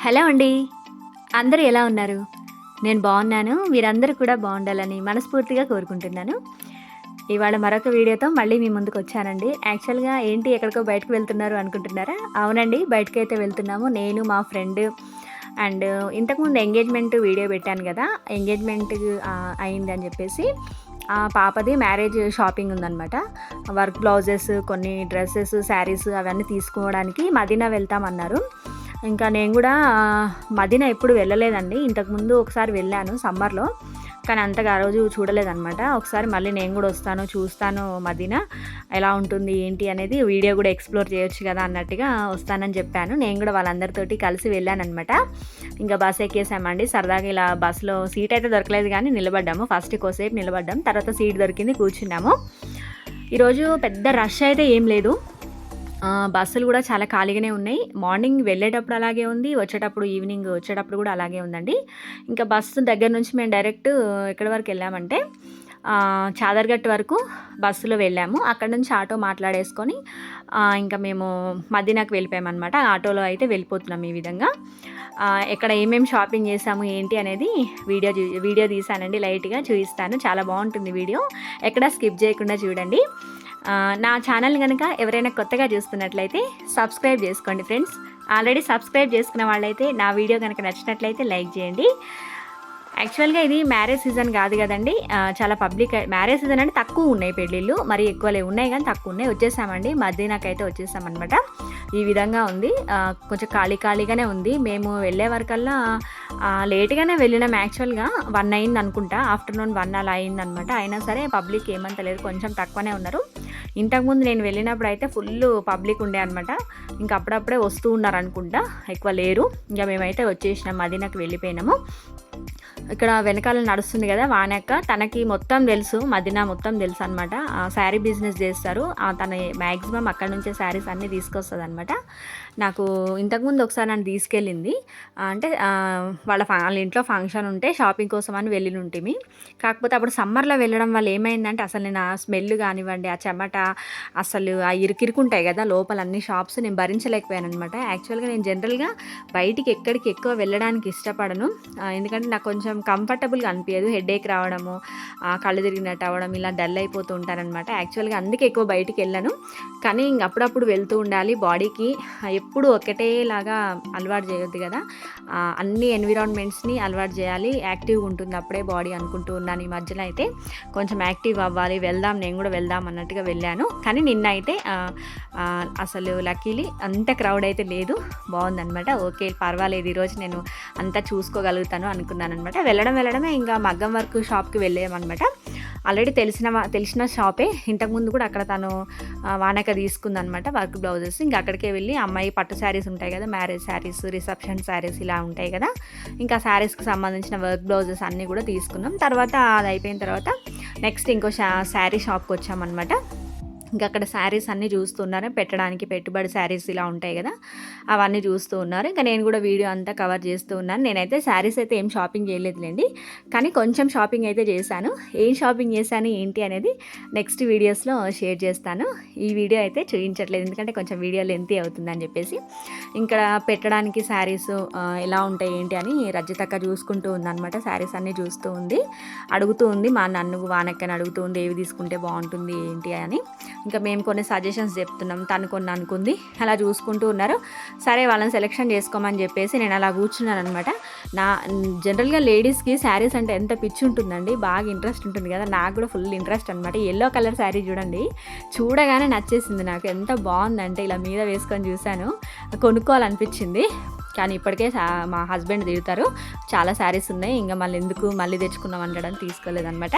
Hello అండి. అందరూ ఎలా ఉన్నారు? నేను బాగున్నాను. మీరందరూ కూడా బాగుండాలని మనస్ఫూర్తిగా కోరుకుంటున్నాను. ఇవాళ మరొక వీడియోతో మళ్ళీ మీ ముందుకొచ్చానండి. యాక్చువల్‌గా ఏంటి ఎక్కడికో బయటకి వెళ్తున్నారు అనుకుంటున్నారా? అవునండి. బయటకైతే వెళ్తున్నాము. నేను, మా ఫ్రెండ్ అండ్ ఇంతకుముందు ఎంగేజ్‌మెంట్ వీడియో పెట్టాను గదా! ఎంగేజ్‌మెంట్ అయిందని జెప్పేసి పాపది మ్యారేజ్ షాపింగ్ ఉందనమాట. వర్క్ బ్లౌజెస్, కొన్ని డ్రెసెస్, శారీస్ అవన్నీ తీసుకోవడానికి మదీనా వెళ్తామన్నారు. ఇంకా నేను గూడా మదీనా ఎప్పుడు వెళ్ళలేదండి. ఇంతకుముందు ఒకసారి వెళ్ళాను సమ్మర్‌లో. కానీ అంతగా ఆ రోజు చూడలేదనమాట. ఒకసారి మళ్ళీ నేను గూడా వస్తాను, చూస్తాను మదీనా ఎలా ఉంటుంది, ఏంటి అనేది వీడియో గూడా ఎక్స్‌ప్లోర్ చేయొచ్చు గదా అన్నట్టుగా వస్తానని చెప్పాను. నేను గూడా వాళ్ళందరితోటి కలిసి వెళ్ళాననమాట. ఇంకా బస్ ఎక్కేసామండి. సరదాగా ఇలా బస్సులో సీట్ అయితే దొరకలేదు గానీ నిలబడ్డాము. ఫస్ట్ కోసేపు నిలబడ్డాం. తర్వాత సీట్ దొరికింది, కూర్చున్నాము. ఈరోజు పెద్ద రష్ అయితే ఏం లేదు. బస్సులు గూడా చాలా ఖాళీగానే ఉన్నాయి. మార్నింగ్ వెళ్ళేటప్పుడు అలాగే ఉంది. ఈవినింగ్ వచ్చేటప్పుడు గూడా అలాగే ఉందండి. ఇంకా బస్సు దగ్గర నుంచి మేము డైరెక్ట్ ఎక్కడి వరకెళ్ళామంటే చాదర్‌గట్ వరకు బస్సులో వెళ్ళాము. అక్కడి నుంచి ఆటో మాట్లాడేసుకొని ఇంకా మేము మదీనాకి వెళ్ళిపోయామనమాట. ఆటోలో అయితే వెళ్ళిపోతున్నాం ఈ విధంగా. ఎక్కడ ఏమేమి షాపింగ్ చేశాము ఏంటి అనేది వీడియో తీశానండి. లైట్‌గా చూయిస్తాను. చాలా బావుంటుంది వీడియో. ఎక్కడ స్కిప్ చేయకుండా చూడండి. నా ఛానల్ గనుక ఎవరైనా కొత్తగా చూస్తున్నట్లయితే సబ్స్క్రైబ్ చేసుకోండి ఫ్రెండ్స్. ఆల్రెడీ సబ్స్క్రైబ్ చేసుకున్న వాళ్ళైతే నా వీడియో కనుక నచ్చినట్లయితే లైక్ చేయండి. యాక్చువల్‌గా ఇది మ్యారేజ్ సీజన్ కాదు కదండి. చాలా పబ్లిక్ మ్యారేజ్ సీజన్ అంటే తక్కువ ఉన్నాయి పెళ్ళిళ్ళు. మరి ఎక్కువ లేవు, ఉన్నాయి కానీ తక్కువ ఉన్నాయి. వచ్చేసామండి, మదీనాకైతే వచ్చేసామన్నమాట. ఈ విధంగా ఉంది. కొంచెం ఖాళీగానే ఉంది. మేము వెళ్ళే వరకల్లా లేట్‌గానే వెళ్ళినాం. యాక్చువల్‌గా 1 అయింది అనుకుంటా. ఆఫ్టర్నూన్ 1 అలా అయిందనమాట. అయినా సరే పబ్లిక్ ఏమంత లేదు, కొంచెం తక్కువనే ఉన్నారు. ఇంతకుముందు నేను వెళ్ళినప్పుడు అయితే ఫుల్ పబ్లిక్ ఉండే అనమాట. ఇంకా అప్పుడప్పుడే వస్తూ ఉన్నారనుకుంటా, ఎక్కువ లేరు. ఇంకా మేమైతే వచ్చేసినాం, మదీనాకి వెళ్ళిపోయినాము. ఇక్కడ వెనకాల నడుస్తుంది కదా వానక్క, తనకి మొత్తం తెలుసు, మదీనా మొత్తం తెలుసు అనమాట. శారీ బిజినెస్ చేస్తారు. తన మ్యాక్సిమం అక్కడ నుంచే శారీస్ అన్నీ తీసుకొస్తుంది అనమాట. నాకు ఇంతకుముందు ఒకసారి నన్ను తీసుకెళ్ళింది. అంటే వాళ్ళ ఇంట్లో ఫంక్షన్ ఉంటే షాపింగ్ కోసం అని వెళ్ళి ఉంటిమి. కాకపోతే అప్పుడు సమ్మర్లో వెళ్ళడం వల్ల ఏమైందంటే అసలు నేను ఆ స్మెల్ కానివ్వండి, ఆ చెమట, అసలు ఆ ఇరుకిరుకుంటాయి కదా లోపల అన్ని షాప్స్, నేను భరించలేకపోయాను అనమాట. యాక్చువల్గా నేను జనరల్గా బయటికి ఎక్కడికి ఎక్కువ వెళ్ళడానికి ఇష్టపడను. ఎందుకంటే నాకు కొంచెం కంఫర్టబుల్గా అనిపించదు. హెడేక్ రావడము, కళ్ళు తిరిగినట్టు అవ్వడం, ఇలా డల్ అయిపోతూ ఉంటానన్నమాట. యాక్చువల్గా అందుకే ఎక్కువ బయటికి వెళ్ళను. కానీ ఇంక అప్పుడప్పుడు వెళ్తూ ఉండాలి. బాడీకి ఎప్పుడు ఒకటేలాగా అలవాటు చేయొద్దు కదా. అన్ని ఎన్విరాన్మెంట్స్ని అలవాటు చేయాలి. యాక్టివ్గా ఉంటుంది అప్పుడే బాడీ అనుకుంటూ ఉన్నాను. ఈ మధ్యలో అయితే కొంచెం యాక్టివ్ అవ్వాలి, వెళ్దాం, నేను కూడా వెళ్దాం అన్నట్టుగా వెళ్ళాను. కానీ నిన్న అయితే అసలు లక్కీలీ అంత క్రౌడ్ అయితే లేదు, బాగుందనమాట. ఓకే, పర్వాలేదు, ఈరోజు నేను అంతా చూసుకోగలుగుతాను అనుకున్నాను అనమాట. వెళ్ళడమే ఇంకా మగ్గం వర్క్ షాప్కి వెళ్ళామన్నమాట. ఆల్రెడీ తెలిసిన షాపే. ఇంతకుముందు కూడా అక్కడ తను వానక తీసుకుందనమాట వర్క్ బ్లౌజెస్. ఇంకా అక్కడికే వెళ్ళి అమ్మాయి పట్టు శారీస్ ఉంటాయి కదా, మ్యారేజ్ శారీస్, రిసెప్షన్ శారీస్ ఇలా ఉంటాయి కదా, ఇంకా శారీస్కి సంబంధించిన వర్క్ బ్లౌజెస్ అన్నీ కూడా తీసుకున్నాం. తర్వాత అది అయిపోయిన తర్వాత నెక్స్ట్ ఇంకో శారీ షాప్కి వచ్చామన్నమాట. ఇంకా అక్కడ శారీస్ అన్నీ చూస్తున్నారు, పెట్టడానికి పెట్టుబడి శారీస్ ఇలా ఉంటాయి కదా, అవన్నీ చూస్తూ ఉన్నారు. ఇంకా నేను కూడా వీడియో అంతా కవర్ చేస్తూ ఉన్నాను. నేనైతే శారీస్ అయితే ఏం షాపింగ్ చేయలేదులేండి, కానీ కొంచెం షాపింగ్ అయితే చేశాను. ఏం షాపింగ్ చేశాను ఏంటి అనేది నెక్స్ట్ వీడియోస్లో షేర్ చేస్తాను. ఈ వీడియో అయితే చూపించట్లేదు ఎందుకంటే కొంచెం వీడియో లెంతీ అవుతుందని చెప్పేసి. ఇక్కడ పెట్టడానికి శారీస్ ఎలా ఉంటాయి ఏంటి అని రజితక్క చూసుకుంటూ ఉందన్నమాట. శారీస్ అన్నీ చూస్తూ ఉంది, అడుగుతూ ఉంది, మా నన్ను వానక్కని అడుగుతూ ఉంది ఏవి తీసుకుంటే బాగుంటుంది ఏంటి అని. ఇంకా మేము కొన్ని సజెషన్స్ చెప్తున్నాం, తను కొన్ని అనుకుంది, అలా చూసుకుంటూ ఉన్నారు. సరే వాళ్ళని సెలెక్షన్ చేసుకోమని చెప్పేసి నేను అలా కూర్చున్నాను అనమాట. జనరల్గా లేడీస్కి శారీస్ అంటే ఎంత పిచ్చి ఉంటుందండి, బాగా ఇంట్రెస్ట్ ఉంటుంది కదా. నాకు కూడా ఫుల్ ఇంట్రెస్ట్ అనమాట. ఎల్లో కలర్ శారీ చూడండి, చూడగానే నచ్చేసింది నాకు. ఎంత బాగుందంటే ఇలా మీద వేసుకొని చూశాను, కొనుక్కోవాలనిపించింది. కానీ ఇప్పటికే మా హస్బెండ్ తిడతారు, చాలా శారీస్ ఉన్నాయి, ఇంకా మళ్ళీ తెచ్చుకున్నాం అనడం తీసుకోలేదనమాట.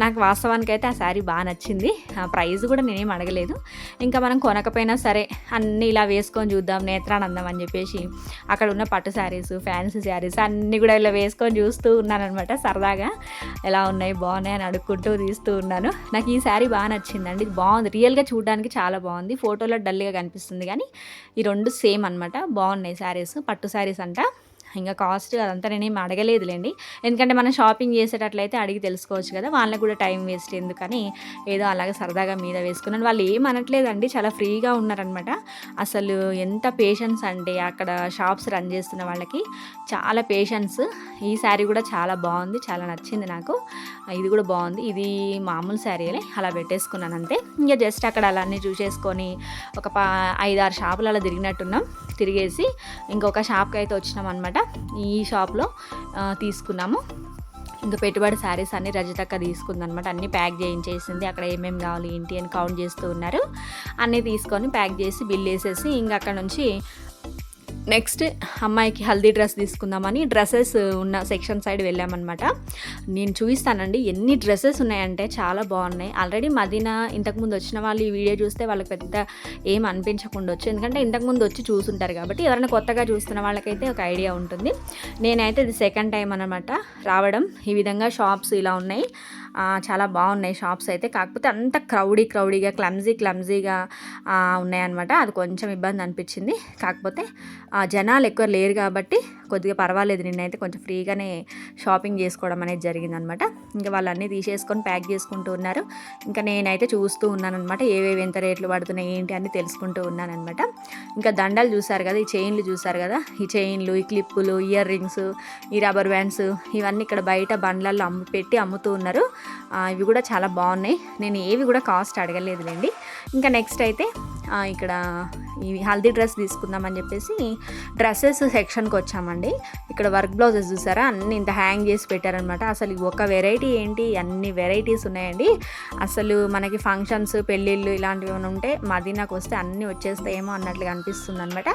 నాకు వాస్తవానికి అయితే ఆ శారీ బాగా నచ్చింది. ప్రైస్ కూడా నేనేం అడగలేదు. ఇంకా మనం కొనకపోయినా సరే అన్నీ ఇలా వేసుకొని చూద్దాం, నేత్రానందం అని చెప్పేసి అక్కడ ఉన్న పట్టు శారీస్, ఫ్యాన్సీ శారీస్ అన్నీ కూడా ఇలా వేసుకొని చూస్తూ ఉన్నానమాట. సరదాగా ఎలా ఉన్నాయి, బాగున్నాయి అని అడుక్కుంటూ తీస్తూ ఉన్నాను. నాకు ఈ శారీ బాగా నచ్చిందండి, బాగుంది. రియల్గా చూడడానికి చాలా బాగుంది, ఫోటోలో డల్గా కనిపిస్తుంది కానీ ఈ రెండు సేమ్ అనమాట. బాగున్నాయి శారీస్, పట్టు శారీస్ అంట. ఇంకా కాస్ట్ అదంతా నేనేం అడగలేదులేండి, ఎందుకంటే మనం షాపింగ్ చేసేటట్లయితే అడిగి తెలుసుకోవచ్చు కదా, వాళ్ళకి కూడా టైం వేస్ట్ ఎందుకని ఏదో అలాగే సరదాగా మీద వేసుకున్నాను. వాళ్ళు ఏం అనట్లేదండి, చాలా ఫ్రీగా ఉన్నారనమాట. అసలు ఎంత పేషెన్స్ అంటే అక్కడ షాప్స్ రన్ చేస్తున్న వాళ్ళకి చాలా పేషెన్స్. ఈ శారీ కూడా చాలా బాగుంది, చాలా నచ్చింది నాకు. ఇది కూడా బాగుంది. ఇది మామూలు శారీలే, అలా పెట్టేసుకున్నాను అంతే. ఇంకా జస్ట్ అక్కడ అలా అన్నీ చూసేసుకొని ఒక 5-6 షాపులు అలా తిరిగినట్టున్నాం. తిరిగేసి ఇంకొక షాప్కి అయితే వచ్చినాం అనమాట. ఈ షాప్లో తీసుకున్నాము. ఇంకా పెట్టుబడి శారీస్ అన్నీ రజితక్క తీసుకుందనమాట. అన్నీ ప్యాక్ చేయించేసింది. అక్కడ ఏమేమి కావాలి ఏంటి అని కౌంట్ చేస్తూ ఉన్నారు. అన్నీ తీసుకొని ప్యాక్ చేసి బిల్ వేసేసి ఇంకా అక్కడ నుంచి నెక్స్ట్ అమ్మాయికి హల్దీ డ్రెస్ తీసుకుందామని డ్రెస్సెస్ ఉన్న సెక్షన్ సైడ్ వెళ్ళామన్నమాట. నేను చూపిస్తానండి ఎన్ని డ్రెస్సెస్ ఉన్నాయంటే చాలా బాగున్నాయి. ఆల్రెడీ మదీనా ఇంతకుముందు వచ్చిన వాళ్ళు ఈ వీడియో చూస్తే వాళ్ళకి పెద్ద ఏం అనిపించకుండా వచ్చు, ఎందుకంటే ఇంతకుముందు వచ్చి చూసుంటారు కాబట్టి. ఎవరైనా కొత్తగా చూస్తున్న వాళ్ళకైతే ఒక ఐడియా ఉంటుంది. నేనైతే ఇది సెకండ్ టైం అనమాట రావడం. ఈ విధంగా షాప్స్ ఇలా ఉన్నాయి, చాలా బాగున్నాయి షాప్స్ అయితే. కాకపోతే అంత క్రౌడీగా క్లమ్జీగా ఉన్నాయన్నమాట. అది కొంచెం ఇబ్బంది అనిపించింది. కాకపోతే జనాలు ఎక్కువ లేరు కాబట్టి కొద్దిగా పర్వాలేదు. నిన్నైతే కొంచెం ఫ్రీగానే షాపింగ్ చేసుకోవడం అనేది జరిగిందనమాట. ఇంకా వాళ్ళు అన్నీ తీసేసుకొని ప్యాక్ చేసుకుంటూ ఉన్నారు. ఇంకా నేనైతే చూస్తూ ఉన్నానమాట, ఏవేవి ఎంత రేట్లు పడుతున్నాయి ఏంటి అని తెలుసుకుంటూ ఉన్నానమాట. ఇంకా దండలు చూసారు కదా, ఈ చైన్లు చూసారు కదా, ఈ చైన్లు, ఈ క్లిప్పులు, ఇయర్ రింగ్స్, ఈ రబ్బర్ బ్యాండ్స్ ఇవన్నీ ఇక్కడ బయట బండ్లలో పెట్టి అమ్ముతూ ఉన్నారు. ఇవి కూడా చాలా బాగున్నాయి. నేను ఏవి కూడా కాస్ట్ అడగలేదులేండి. ఇంకా నెక్స్ట్ అయితే ఇక్కడ ఈ హల్దీ డ్రెస్ తీసుకుందామని చెప్పేసి డ్రెస్సెస్ సెక్షన్కి వచ్చామండి. ఇక్కడ వర్క్ బ్లౌజెస్ చూసారా, అన్నీ ఇంత హ్యాంగ్ చేసి పెట్టారనమాట. అసలు ఒక వెరైటీ ఏంటి, అన్ని వెరైటీస్ ఉన్నాయండి. అసలు మనకి ఫంక్షన్స్, పెళ్ళిళ్ళు ఇలాంటివి ఏమైనా ఉంటే మదీనాకు వస్తే అన్నీ వచ్చేస్తాయేమో అన్నట్లుగా అనిపిస్తుంది అనమాట.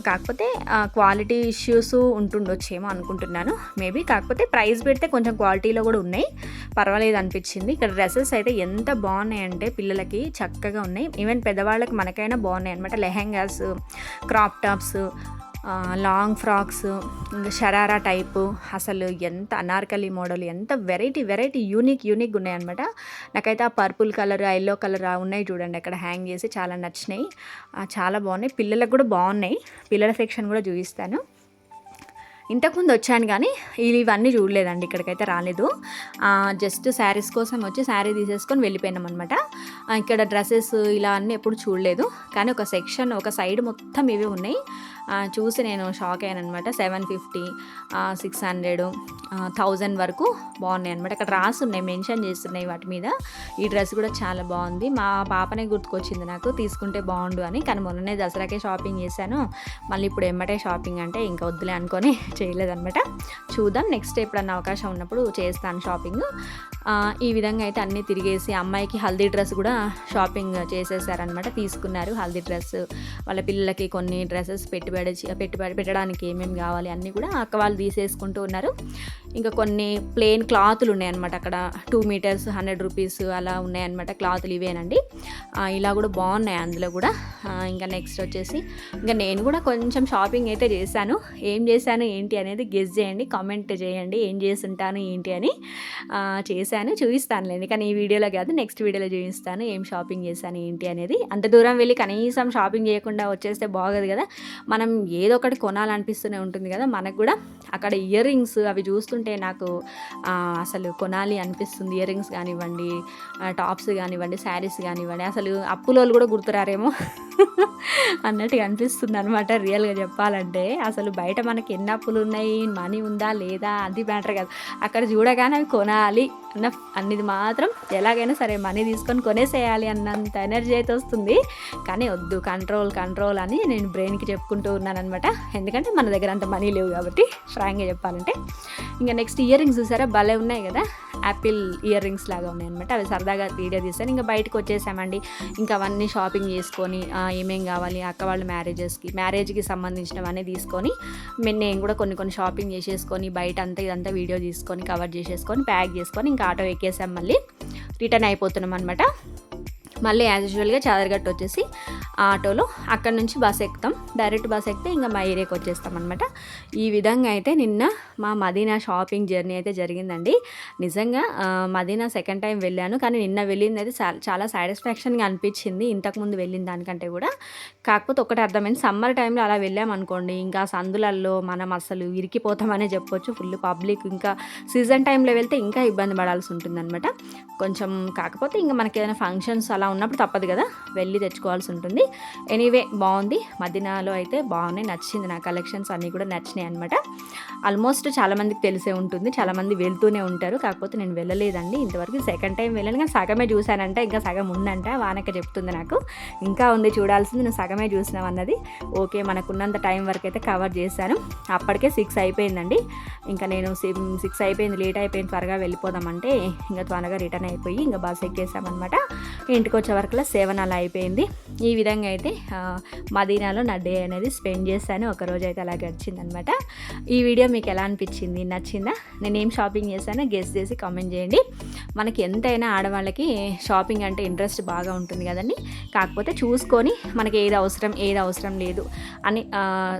కాకపోతే క్వాలిటీ ఇష్యూస్ ఉంటుండొచ్చేమో అనుకుంటున్నాను మేబీ. కాకపోతే ప్రైస్ పెడితే కొంచెం క్వాలిటీలో కూడా ఉన్నాయి, పర్వాలేదు అనిపించింది. ఇక్కడ డ్రెస్సెస్ అయితే ఎంత బాగున్నాయంటే పిల్లలకి చక్కగా ఉన్నాయి. ఈవెన్ పెద్దవాళ్ళకి మనకైనా బాగున్నాయి అనమాట. Lehengas, crop tops, long frocks, ఇంకా షరారా టైపు, అసలు ఎంత అనార్కలి మోడల్, ఎంత వెరైటీ యూనిక్ ఉన్నాయన్నమాట. నాకైతే ఆ పర్పుల్ కలర్, ఎల్లో కలర్ ఉన్నాయి చూడండి అక్కడ హ్యాంగ్ చేసి, చాలా నచ్చినాయి. చాలా బాగున్నాయి. పిల్లలకు కూడా బాగున్నాయి. పిల్లల సెక్షన్ కూడా చూపిస్తాను. ఇంతకుముందు వచ్చాను కానీ ఇవన్నీ చూడలేదండి, ఇక్కడికైతే రాలేదు. జస్ట్ శారీస్ కోసం వచ్చి శారీ తీసేసుకొని వెళ్ళిపోయినాం అనమాట. ఇక్కడ డ్రెస్సెస్ ఇలా అన్నీ ఎప్పుడు చూడలేదు, కానీ ఒక సెక్షన్ ఒక సైడ్ మొత్తం ఇవే ఉన్నాయి. చూసి నేను షాక్ అయ్యాను అనమాట. 750, 600, 1000 వరకు బాగున్నాయి అనమాట. అక్కడ రాసి ఉన్నాయి, మెన్షన్ చేస్తున్నాయి వాటి మీద. ఈ డ్రెస్ కూడా చాలా బాగుంది. మా పాపనే గుర్తుకొచ్చింది నాకు, తీసుకుంటే బాగుండు అని. కానీ మొన్ననే దసరాకే షాపింగ్ చేశాను, మళ్ళీ ఇప్పుడు ఎమ్మటే షాపింగ్ అంటే ఇంకా వద్దులే అనుకొని చేయలేదన్నమాట. చూద్దాం, నెక్స్ట్ ఎప్పుడన్నా అవకాశం ఉన్నప్పుడు చేస్తాను షాపింగ్. ఈ విధంగా అయితే అన్నీ తిరిగేసి అమ్మాయికి హల్దీ డ్రెస్ కూడా షాపింగ్ చేసేసారనమాట. తీసుకున్నారు హల్దీ డ్రెస్. వాళ్ళ పిల్లలకి కొన్ని డ్రెస్సెస్ పెట్టడానికి ఏమేమి కావాలి అన్నీ కూడా అక్క వాళ్ళు తీసేసుకుంటూ ఉన్నారు. ఇంకా కొన్ని ప్లెయిన్ క్లాతులు ఉన్నాయన్నమాట. అక్కడ 2 మీటర్స్ 100 రూపీస్ అలా ఉన్నాయన్నమాట. క్లాతులు ఇవేనండి. ఇలా కూడా బాగున్నాయి అందులో కూడా. ఇంకా నెక్స్ట్ వచ్చేసి ఇంకా నేను కూడా కొంచెం షాపింగ్ అయితే చేశాను. ఏం చేశాను ఏంటి అనేది గెస్ చేయండి, కామెంట్ చేయండి. ఏం చేస్తుంటాను ఏంటి అని చేశాను, చూపిస్తానులేండి. కానీ ఈ వీడియోలో కాదు, నెక్స్ట్ వీడియోలో చూపిస్తాను ఏం షాపింగ్ చేశాను ఏంటి అనేది. అంత దూరం వెళ్ళి కనీసం షాపింగ్ చేయకుండా వచ్చేస్తే బాగోదు కదా. మనం ఏదో ఒకటి కొనాలనిపిస్తూనే ఉంటుంది కదా మనకు కూడా. అక్కడ ఇయర్ రింగ్స్ అవి చూస్తుంటే నాకు అసలు కొనాలి అనిపిస్తుంది. ఇయర్ రింగ్స్ కానివ్వండి, టాప్స్ కానివ్వండి, శారీస్ కానివ్వండి, అసలు అప్పులోళ్ళు కూడా గుర్తురారేమో అన్నట్టుగా అనిపిస్తుంది అనమాట. రియల్గా చెప్పాలంటే అసలు బయట మనకి ఎన్ని అప్పులు ఉన్నాయి, మనీ ఉందా లేదా అది మ్యాటర్ కాదు. అక్కడ చూడగానే అవి కొనాలి అన్నది మాత్రం ఎలాగైనా సరే మనీ తీసుకొని కొనేసేయాలి అన్నంత ఎనర్జీ అయితే వస్తుంది. కానీ వద్దు, కంట్రోల్ అని నేను బ్రెయిన్కి చెప్పుకుంటూ ఉన్నాను అనమాట. ఎందుకంటే మన దగ్గర అంత మనీ లేవు కాబట్టి, ఫ్రాంక్గా చెప్పాలంటే. ఇంకా నెక్స్ట్ ఇయర్ రింగ్స్ చూసారా, భలే ఉన్నాయి కదా, యాపిల్ ఇయర్ రింగ్స్ లాగా ఉన్నాయి అనమాట. అవి సరదాగా వీడియో తీసాను. ఇంకా బయటకు వచ్చేసామండి. ఇంకా అవన్నీ షాపింగ్ చేసుకొని ఏమేం కావాలి అక్క వాళ్ళ మ్యారేజ్కి సంబంధించినవన్నీ తీసుకొని నేను కూడా కొన్ని షాపింగ్ చేసేసుకొని బయట అంతా ఇదంతా వీడియో తీసుకొని కవర్ చేసేసుకొని ప్యాక్ చేసుకొని ఇంకా ఆటో ఎక్కేసాం. మళ్ళీ రిటర్న్ అయిపోతున్నాం అనమాట. మళ్ళీ యాజ్ యూజువల్గా చాదర్గట్టు వచ్చేసి ఆటోలో. అక్కడ నుంచి బస్ ఎక్కుతాం, డైరెక్ట్ బస్ ఎక్కితే ఇంకా మా ఏరియాకి వచ్చేస్తాం అనమాట. ఈ విధంగా అయితే నిన్న మా మదీనా షాపింగ్ జర్నీ అయితే జరిగిందండి. నిజంగా మదీనా సెకండ్ టైం వెళ్ళాను, కానీ నిన్న వెళ్ళింది అయితే చాలా సాటిస్ఫాక్షన్గా అనిపించింది ఇంతకుముందు వెళ్ళిన దానికంటే కూడా. కాకపోతే ఒకటి అర్థమైంది, సమ్మర్ టైంలో అలా వెళ్ళామనుకోండి ఇంకా సందులల్లో మనం అసలు ఇరికిపోతామనే చెప్పొచ్చు. ఫుల్ పబ్లిక్, ఇంకా సీజన్ టైంలో వెళ్తే ఇంకా ఇబ్బంది పడాల్సి ఉంటుందన్నమాట కొంచెం. కాకపోతే ఇంకా మనకి ఏదైనా ఫంక్షన్స్ అలా ఉన్నప్పుడు తప్పదు కదా, వెళ్ళి తెచ్చుకోవాల్సి ఉంటుంది. ఎనీవే బాగుంది, మదీనాలో అయితే బాగున్నాయి, నచ్చింది. నా కలెక్షన్స్ అన్నీ కూడా నచ్చినాయి అనమాట. ఆల్మోస్ట్ చాలామందికి తెలిసే ఉంటుంది, చాలామంది వెళ్తూనే ఉంటారు. కాకపోతే నేను వెళ్ళలేదండి ఇంతవరకు. సెకండ్ టైం వెళ్ళాను కానీ సగమే చూశానంట, ఇంకా సగం ఉందంట. వానక చెప్తుంది నాకు ఇంకా ఉంది చూడాల్సింది, నువ్వు సగమే చూసినావు అన్నది. ఓకే, మనకున్నంత టైం వరకు అయితే కవర్ చేశాను. అప్పటికే 6 అయిపోయిందండి. ఇంకా నేను 6 అయిపోయింది, లేట్ అయిపోయింది, త్వరగా వెళ్ళిపోదామంటే ఇంకా త్వరగా రిటర్న్ అయిపోయి ఇంకా బస్ ఎక్కేసామన్నమాట. ఇంటికి వచ్చే వరకులో 7 అలా అయిపోయింది. ఈ విధంగా అయితే మదీనాలో నా డే అనేది స్పెండ్ చేశాను. ఒకరోజు అయితే అలా గడిచిందనమాట. ఈ వీడియో మీకు ఎలా అనిపించింది, నచ్చిందా? నేను ఏం షాపింగ్ చేశానో గెస్ చేసి కామెంట్ చేయండి. మనకి ఎంతైనా ఆడవాళ్ళకి షాపింగ్ అంటే ఇంట్రెస్ట్ బాగా ఉంటుంది కదండి. కాకపోతే చూసుకొని మనకి ఏది అవసరం లేదు అని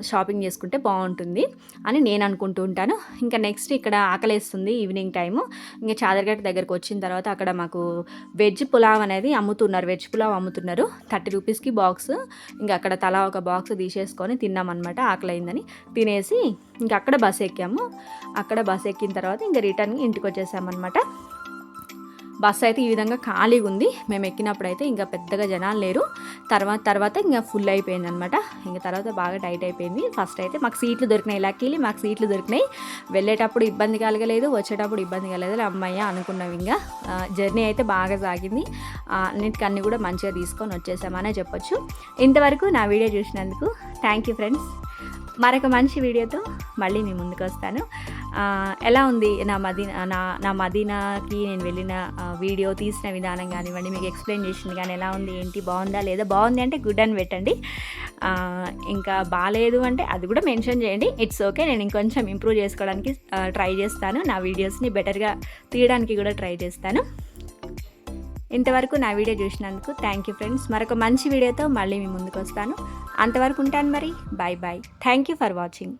షాపింగ్ చేసుకుంటే బాగుంటుంది అని నేను అనుకుంటూ ఉంటాను. ఇంకా నెక్స్ట్ ఇక్కడ ఆకలేస్తుంది ఈవినింగ్ టైము. ఇంకా చాదర్గట్ దగ్గరకు వచ్చిన తర్వాత అక్కడ మాకు వెజ్ పులావ్ అనేది అమ్ముతున్నారు, వెజ్ పులావ్ అమ్ముతున్నారు 30 రూపీస్కి బాక్స్. ఇంకా అక్కడ తలా ఒక బాక్స్ తీసేసుకొని తిన్నామన్నమాట. ఆకలైందని తినేసి ఇంకా అక్కడ బస్ ఎక్కాము. అక్కడ బస్ ఎక్కిన తర్వాత ఇంకా రిటర్న్ ఇంటికి వచ్చేసామన్నమాట. బస్సు అయితే ఈ విధంగా ఖాళీగా ఉంది. మేము ఎక్కినప్పుడు అయితే ఇంకా పెద్దగా జనాలు లేరు. తర్వాత ఇంకా ఫుల్ అయిపోయింది అనమాట. ఇంకా తర్వాత బాగా టైట్ అయిపోయింది. ఫస్ట్ అయితే మాకు సీట్లు దొరికినాయి, లక్కీలీ మాకు సీట్లు దొరికినాయి. వెళ్ళేటప్పుడు ఇబ్బంది కలగలేదు, వచ్చేటప్పుడు ఇబ్బంది కలగలేదు. అమ్మయ్య అనుకున్నాం. ఇంకా జర్నీ అయితే బాగా సాగింది. అన్నిటికన్నీ కూడా మంచిగా తీసుకొని వచ్చేసామనే చెప్పొచ్చు. ఇంతవరకు నా వీడియో చూసినందుకు థ్యాంక్ యూ ఫ్రెండ్స్. మరొక మంచి వీడియోతో మళ్ళీ మీ ముందుకు వస్తాను. ఎలా ఉంది నా మదీనాకి నేను వెళ్ళిన వీడియో తీసిన విధానం కానివ్వండి, మీకు ఎక్స్ప్లెయిన్ చేసింది కానీ ఎలా ఉంది ఏంటి, బాగుందా లేదా? బాగుంది అంటే గుడ్ అని పెట్టండి. ఇంకా బాగాలేదు అంటే అది కూడా మెన్షన్ చేయండి. ఇట్స్ ఓకే, నేను ఇంకొంచెం ఇంప్రూవ్ చేసుకోవడానికి ట్రై చేస్తాను. నా వీడియోస్ని బెటర్గా తీయడానికి కూడా ట్రై చేస్తాను. ఇంతవరకు నా వీడియో చూసినందుకు థ్యాంక్ యూ ఫ్రెండ్స్. మరొక మంచి వీడియోతో మళ్ళీ మీ ముందుకు వస్తాను. అంతవరకు ఉంటాను మరి. Bye bye. Thank you for watching.